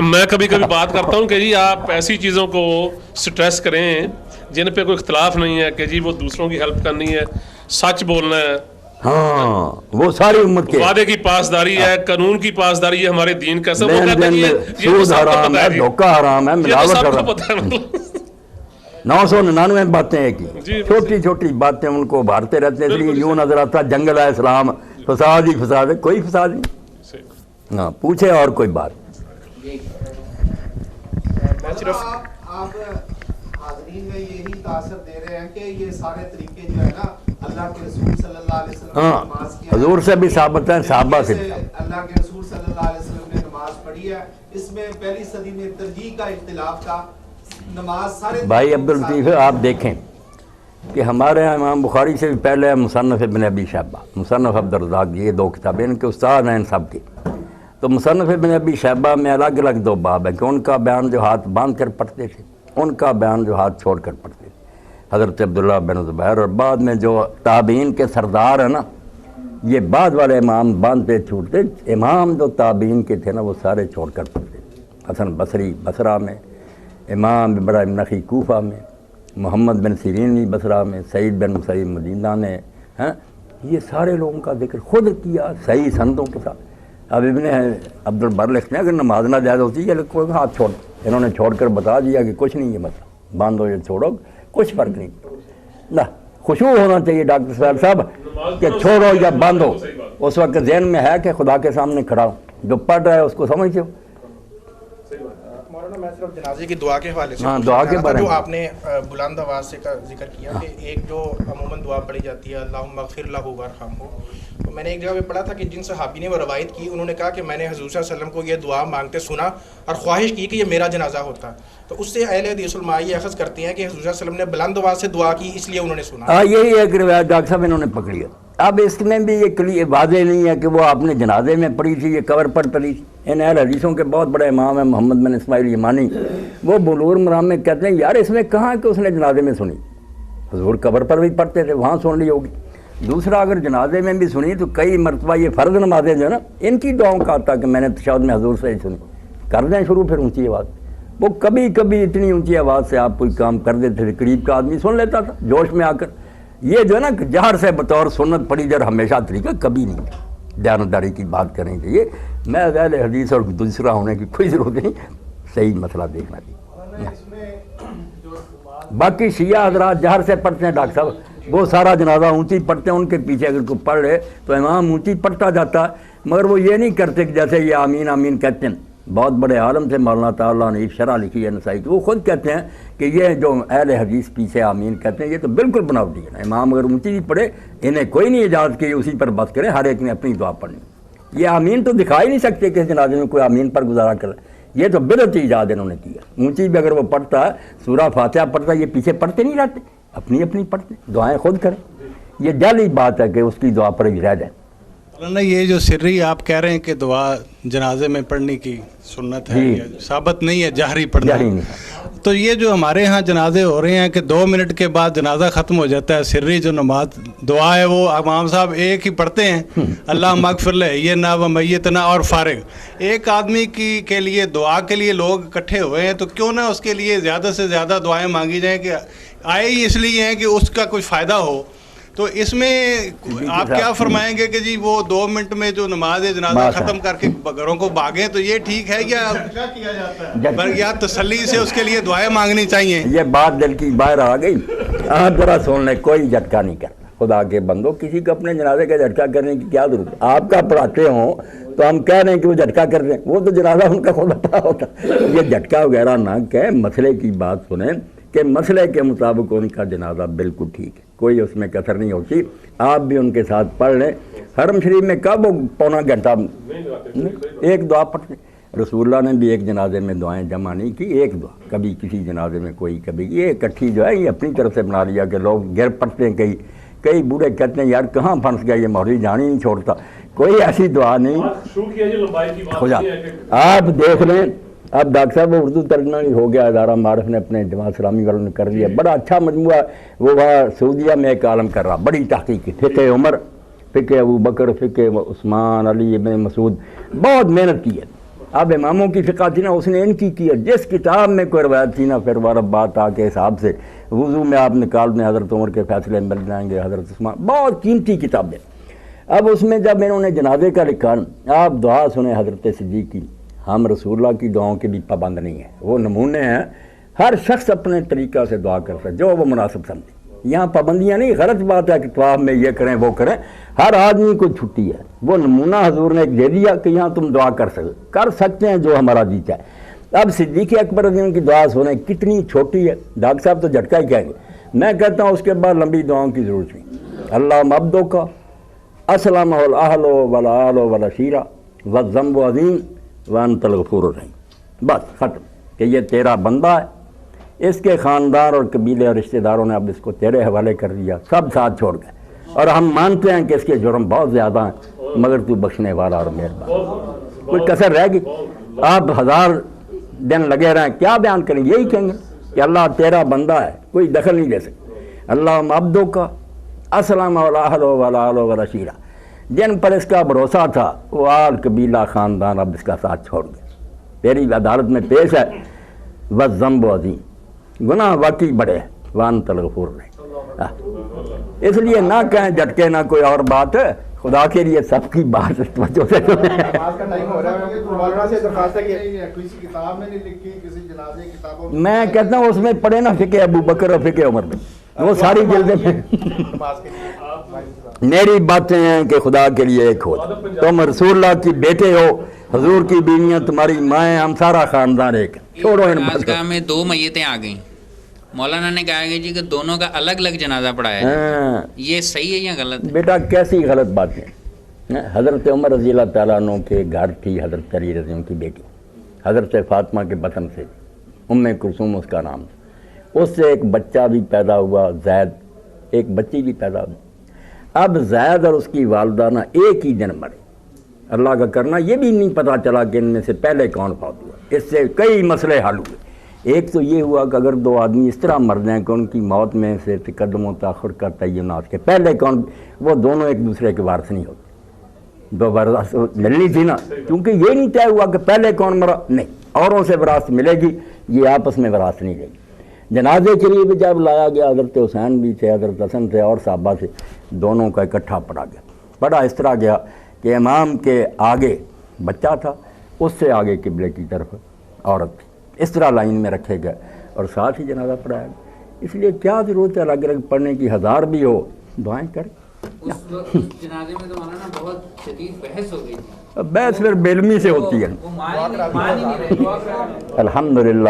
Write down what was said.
میں کبھی کبھی بات کرتا ہوں کہ جی آپ ایسی چیزوں کو سٹریس کریں جن پہ کوئی اختلاف نہیں ہے کہ جی وہ دوسروں کی ہیلپ کرنی ہے، سچ بولنا ہے، ہاں وہ ساری امت کے وعدے کی پاسداری ہے، قانون کی پاسداری ہے، ہمارے دین کا سب وہ لین کہتے ہیں دین میں یہ تو سود سب کو حرام پتہ ہے، ہے جی، دھوکہ حرام ہے، یہ تو ملاوٹ سب کو حرام۔ پتہ ہے 999 باتیں ایک ہی جی چھوٹی چھوٹی باتیں ان کو ابھارتے رہتے ہیں، اس لیے یوں نظر آتا جنگل ہے اسلام، فساد ہی فساد ہے، کوئی فساد نہیں۔ ہاں پوچھے اور کوئی بات آپ حاضرین میں یہی تاثر دے رہے ہیں کہ یہ سارے طریقے جو ہے نا اللہ کے رسول صلی اللہ علیہ وسلم نے نماز کی حضور سے بھی ثابت ہے، صحابہ سے بھی اللہ کے رسول صلی اللہ علیہ وسلم نے نماز پڑھی ہے، اس میں پہلی صدی میں ترجیح کا اختلاف تھا، نماز سارے بھائی عبداللطیف آپ دیکھیں کہ ہمارے یہاں امام بخاری سے بھی پہلے ہے مصنف ابن ابی شیبہ، مصنف عبدالرزاق، یہ دو کتابیں ان کے استاد ہیں ان سب کی۔ تو مصنف ابن ابی شیبہ میں الگ الگ دو باب ہیں کہ ان کا بیان جو ہاتھ باندھ کر پڑھتے تھے، ان کا بیان جو ہاتھ چھوڑ کر پڑھتے تھے، حضرت عبداللہ بن زبیر، اور بعد میں جو تابعین کے سردار ہیں نا، یہ بعد والے امام باندھتے چھوٹتے، امام جو تابعین کے تھے نا وہ سارے چھوڑ کر پڑھتے تھے۔ حسن بصری بصرہ میں، امام ابراہیم نخعی کوفہ میں، محمد بن سیرین بھی بصرہ میں، سعید بن مسیب مدینہ نے، یہ سارے لوگوں کا ذکر خود کیا صحیح سندوں کے ساتھ۔ اب ابن عبد البر لکھتے ہیں اگر نماز نہ جائز ہوتی ہے کوئی ہاتھ چھوڑ، انہوں نے چھوڑ کر بتا دیا کہ کچھ نہیں، یہ مسئلہ باندھو یا چھوڑو کچھ فرق نہیں۔ نہ خشوع ہونا چاہیے ڈاکٹر صاحب صاحب کہ چھوڑو یا باندھو، اس وقت ذہن میں ہے کہ خدا کے سامنے کھڑا ہوں، جو پڑھ رہا ہے اس کو سمجھتے ہو۔ مولانا میں صرف جنازے کی دعا کے حوالے سے دعا کے بارے جو میں آپ نے بلند آواز سے کا ذکر کیا کہ ایک جو عموماً دعا پڑھی جاتی ہے اللہم اغفر لہ وارحمہ، تو میں نے ایک جگہ پہ پڑھا تھا کہ جن صحابی نے وہ روایت کی انہوں نے کہا کہ میں نے حضور صلی اللہ علیہ وسلم کو یہ دعا مانگتے سنا اور خواہش کی کہ یہ میرا جنازہ ہوتا، تو اس سے اہل حدیث علماء یہ اخذ کرتی ہیں کہ حضور صلی اللہ علیہ وسلم نے بلند آواز سے دعا کی اس لیے انہوں نے سنا۔ یہی ایک روایت ڈاکٹر صاحب انہوں نے پکڑی ہے۔ اب اس میں بھی یہ واضح نہیں ہے کہ وہ آپ نے جنازے میں پڑھی تھی، یہ قبر پر پڑھی تھی۔ ان اہل حدیثوں کے بہت بڑے امام ہیں محمد بن اسماعیل یمانی، وہ بلوغ المرام میں کہتے ہیں یار اس میں کہاں کہ اس نے جنازے میں سنی، حضور قبر پر بھی پڑھتے تھے وہاں سن لی ہوگی۔ دوسرا اگر جنازے میں بھی سنی تو کئی مرتبہ یہ فرض نمازیں جو ہے نا ان کی دعاؤں کا آتا کہ میں نے تشہد میں حضور سے ہی سنی، کر دیں شروع پھر اونچی آواز، وہ کبھی کبھی اتنی اونچی آواز سے آپ کوئی کام کر دیتے تھے قریب کا آدمی سن لیتا تھا جوش میں آ کر۔ یہ جو ہے نا جہر سے بطور سنت پڑھی جر ہمیشہ طریقہ کبھی نہیں، دیانتداری کی بات کریں چاہیے۔ میں اہل حدیث اور دوسرا ہونے کی کوئی ضرورت نہیں، صحیح مسئلہ دیکھنا چاہیے۔ باقی شیعہ حضرات جہر سے پڑھتے ہیں ڈاکٹر صاحب، وہ سارا جنازہ اونچی پڑھتے ہیں، ان کے پیچھے اگر کوئی پڑھ رہے تو امام اونچی پڑھتا جاتا ہے، مگر وہ یہ نہیں کرتے کہ جیسے یہ آمین آمین کہتے ہیں۔ بہت بڑے عالم تھے مولانا تعالیٰ نے شرح لکھی ہے نسائی کی، وہ خود کہتے ہیں کہ یہ جو اہل حدیث پیچھے آمین کہتے ہیں یہ تو بالکل بناوٹی ہے، امام اگر اونچی بھی پڑھے انہیں کوئی نہیں اجازت کہ اسی پر بس کریں، ہر ایک نے اپنی دعا پڑھنی۔ یہ آمین تو دکھا ہی نہیں سکتے کہ اس جنازے میں کوئی آمین پر گزارا کرے، یہ تو بدعت ایجاد انہوں نے کیا۔ اونچی بھی اگر وہ پڑھتا ہے سورہ فاتحہ پڑھتا ہے، یہ پیچھے پڑھتے نہیں رہتے، اپنی اپنی پڑھتے، دعائیں خود کریں۔ یہ جعلی بات ہے کہ اس کی دعا پر ہی رہ جائیں۔ مولانا یہ جو سری آپ کہہ رہے ہیں کہ دعا جنازے میں پڑھنے کی سنت ہے، ثابت نہیں ہے جہری پڑھنا، تو یہ جو ہمارے ہاں جنازے ہو رہے ہیں کہ 2 منٹ کے بعد جنازہ ختم ہو جاتا ہے، سری جو نماز دعا ہے وہ امام صاحب ایک ہی پڑھتے ہیں اللہم اغفر لہ و میتنا اور فارغ۔ ایک آدمی کے لیے دعا کے لیے لوگ اکٹھے ہوئے ہیں، تو کیوں نہ اس کے لیے زیادہ سے زیادہ دعائیں مانگی جائیں کہ آئے ہی اس لیے ہیں کہ اس کا کچھ فائدہ ہو۔ تو اس میں آپ کیا فرمائیں گے کہ جی وہ 2 منٹ میں جو نماز جنازہ ختم کر کے گھروں کو بھاگیں تو یہ ٹھیک ہے یا تسلی سے اس کے لیے دعائیں مانگنی چاہیے؟ یہ بات دل کی باہر آ گئی، آپ ذرا سن لیں، کوئی جھٹکا نہیں کرتا خدا کے بندو، کسی کو اپنے جنازے کا جھٹکا کرنے کی کیا ضرورت ہے؟ آپ کا پڑھاتے ہوں تو ہم کہہ رہے ہیں کہ وہ جھٹکا کر رہے ہیں، وہ تو جنازہ ان کا خود پڑا ہوتا، یہ جھٹکا وغیرہ نہ کہیں، مسئلے کی بات سنیں کہ مسئلے کے مطابق ان کا جنازہ بالکل ٹھیک ہے، کوئی اس میں کثر نہیں ہوتی۔ آپ بھی ان کے ساتھ پڑھ لیں۔ حرم شریف میں کب وہ پونا گھنٹہ ایک دعا پڑھتے، رسول اللہ نے بھی ایک جنازے میں دعائیں جمع نہیں کی، ایک دعا، کبھی کسی جنازے میں کوئی، کبھی یہ اکٹھی جو ہے یہ اپنی طرف سے بنا لیا کہ لوگ گر پڑھتے ہیں، کئی بوڑھے کہتے ہیں یار کہاں پھنس گیا یہ مولوی جان ہی نہیں چھوڑتا، کوئی ایسی دعا نہیں۔ خدا آپ دیکھ لیں، اب ڈاکٹر صاحب وہ اردو ترجمہ ہی ہو گیا، ادارہ معارف نے اپنے جماعت اسلامی والوں نے کر لیا، بڑا اچھا مجموعہ، وہ وہاں سعودیہ میں ایک عالم کر رہا، بڑی تحقیق کی، فقہ عمر، فقہ ابو بکر، فقہ عثمان، علی ابن مسعود، بہت محنت کی ہے۔ اب اماموں کی فقہ تھی نا، اس نے ان کی ہے، جس کتاب میں کوئی روایت تھی نا، پھر وہ بات آ کے حساب سے وضو میں آپ نکال دیں، حضرت عمر کے فیصلے مل جائیں گے، حضرت عثمان، بہت قیمتی کتابیں۔ اب اس میں جب انہوں نے جنازے کا لکھا، آپ دعا سنیں حضرت صدیق کی، ہم رسول اللہ کی دعاؤں کے بھی پابند نہیں ہیں، وہ نمونے ہیں، ہر شخص اپنے طریقہ سے دعا کر سکے جو وہ مناسب سمجھے، یہاں پابندیاں نہیں۔ غلط بات ہے کہ طواف میں یہ کریں وہ کریں، ہر آدمی کو چھٹی ہے، وہ نمونہ حضور نے ایک دے دیا کہ یہاں تم دعا کر سکتے ہیں جو ہمارا جی چاہے۔ اب صدیق اکبر رضی اللہ عنہ کی دعا سنیں، کتنی چھوٹی ہے، ڈاکٹر صاحب تو جھٹکا ہی کہیں گے، میں کہتا ہوں اس کے بعد لمبی دعاؤں کی ضرورت نہیں۔ اللہم عبدو کا اسلم الاہل والآل والعشیرہ والذنب عظیم وانت الغفور الرحیم، بس ختم، کہ یہ تیرا بندہ ہے، اس کے خاندان اور قبیلے اور رشتہ داروں نے اب اس کو تیرے حوالے کر دیا، سب ساتھ چھوڑ گئے، اور ہم مانتے ہیں کہ اس کے جرم بہت زیادہ ہیں، مگر تو بخشنے والا اور مہربان، کوئی کسر رہ گئی؟ آپ 1000 دن لگے رہیں، کیا بیان کریں گے؟ یہی کہیں گے کہ اللہ تیرا بندہ ہے، کوئی دخل نہیں دے سکتا۔ اللہم عبدو کا اسلم الاہل والآل والعشیرہ، جن پر اس کا بھروسہ تھا وہ آل قبیلہ خاندان اب اس کا ساتھ چھوڑ گئے، تیری عدالت میں پیش ہے، والذنب عظیم، گناہ واقعی بڑے ہیں، وانت الغفور الرحیم۔ اس لیے نہ کہیں جھٹکے، نہ کوئی اور بات ہے، خدا کے لیے سب کی بات توجہ سے نماز کا ٹائم ہو رہا ہے، مولانا سے درخواست ہے کہ کسی کتاب میں نہیں لکھی، کسی جنازے کتابوں میں کہتا ہوں اس میں پڑھے نا فقہ ابو بکر اور فقہ عمر میں، وہ ساری جلدیں میں نماز کے لیے میری باتیں ہیں کہ خدا کے لیے ایک ہو، تم رسول اللہ کی بیٹے ہو، حضور کی بیویاں تمہاری مائیں، ہم سارا خاندان ایک، چھوڑو ان باتوں۔ جنازگاہ میں 2 میتیں آ گئیں، مولانا نے کہا کہ جی کہ دونوں کا الگ الگ جنازہ پڑھایا ہے، یہ صحیح ہے یا غلط ہے؟ بیٹا کیسی غلط باتیں؟ حضرت عمر رضی اللہ تعالیٰ عنہ کے گھر تھی حضرت علی رضی اللہ عنہ کی بیٹی، حضرت فاطمہ کے بطن سے، ام کلثوم اس کا نام تھا، اس سے ایک بچہ بھی پیدا ہوا، زید، ایک بچی بھی پیدا ہوئی۔ اب زید اور اس کی والدہ نا ایک ہی دن مرے، اللہ کا کرنا، یہ بھی نہیں پتہ چلا کہ ان میں سے پہلے کون فوت ہوا، اس سے کئی مسئلے حل ہوئے۔ ایک تو یہ ہوا کہ اگر 2 آدمی اس طرح مر جائیں کہ ان کی موت میں سے تقدم و تاخر کا تعین نہ کے پہلے کون، وہ دونوں ایک دوسرے کے وارث نہیں ہوتے، دو وراثت ملنی تھی نا، کیونکہ یہ نہیں طے ہوا کہ پہلے کون مرا، نہیں، اوروں سے وراثت ملے گی، یہ آپس میں وراثت نہیں لے گی۔ جنازے کے لیے بھی جب لایا گیا، حضرت حسین بھی تھے، حضرت حسن تھے اور صحابہ سے، دونوں کا اکٹھا پڑا گیا، پڑا اس طرح گیا کہ امام کے آگے بچہ تھا، اس سے آگے قبلے کی طرف عورت تھی، اس طرح لائن میں رکھے گئے اور ساتھ ہی جنازہ پڑھایا گیا۔ اس لیے کیا ضرورت ہے الگ الگ پڑھنے کی، 1000 بھی ہو، دعائیں کریں۔ اس جنازے میں تو مولانا بہت شدید بحث ہو گئی تھی، بحث پھر بے علمی سے ہوتی ہے، وہ مان ہی نہیں رہے۔ الحمدللہ۔